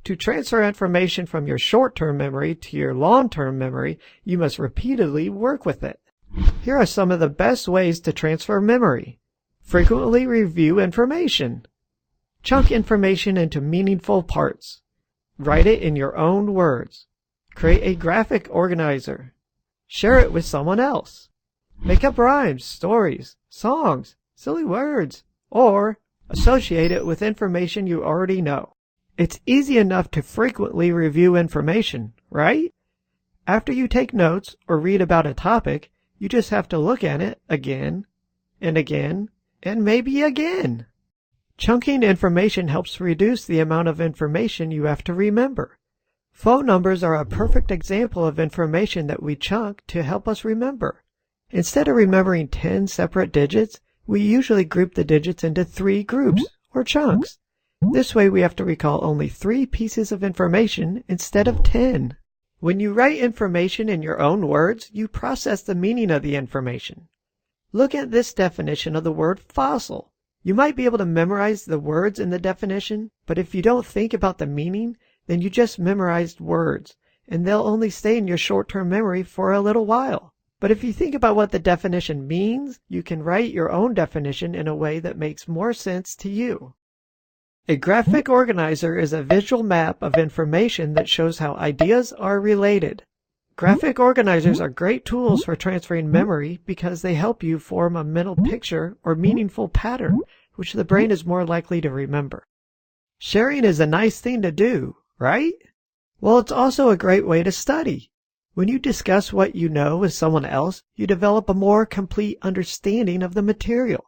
To transfer information from your short-term memory to your long-term memory, you must repeatedly work with it. Here are some of the best ways to transfer memory. Frequently review information. Chunk information into meaningful parts. Write it in your own words. Create a graphic organizer. Share it with someone else. Make up rhymes, stories, songs, silly words, or associate it with information you already know. It's easy enough to frequently review information, right? After you take notes or read about a topic, you just have to look at it again and again and maybe again. Chunking information helps reduce the amount of information you have to remember. Phone numbers are a perfect example of information that we chunk to help us remember. Instead of remembering 10 separate digits, we usually group the digits into 3 groups or chunks. This way we have to recall only 3 pieces of information instead of 10. When you write information in your own words, you process the meaning of the information. Look at this definition of the word fossil. You might be able to memorize the words in the definition, but if you don't think about the meaning, then you just memorized words, and they'll only stay in your short-term memory for a little while. But if you think about what the definition means, you can write your own definition in a way that makes more sense to you. A graphic organizer is a visual map of information that shows how ideas are related. Graphic organizers are great tools for transferring memory because they help you form a mental picture or meaningful pattern, which the brain is more likely to remember. Sharing is a nice thing to do, right? Well, it's also a great way to study. When you discuss what you know with someone else, you develop a more complete understanding of the material.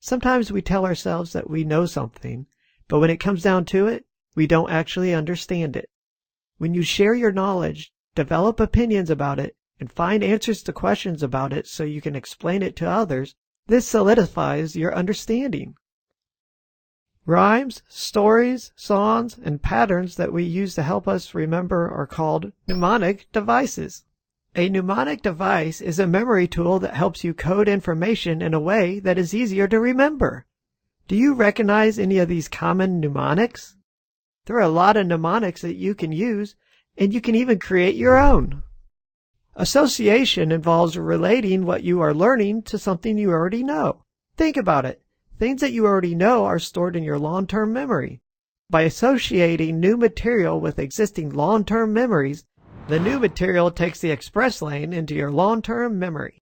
Sometimes we tell ourselves that we know something, but when it comes down to it, we don't actually understand it. When you share your knowledge, develop opinions about it, and find answers to questions about it so you can explain it to others, this solidifies your understanding. Rhymes, stories, songs, and patterns that we use to help us remember are called mnemonic devices. A mnemonic device is a memory tool that helps you code information in a way that is easier to remember. Do you recognize any of these common mnemonics? There are a lot of mnemonics that you can use, and you can even create your own. Association involves relating what you are learning to something you already know. Think about it. Things that you already know are stored in your long-term memory. By associating new material with existing long-term memories, the new material takes the express lane into your long-term memory.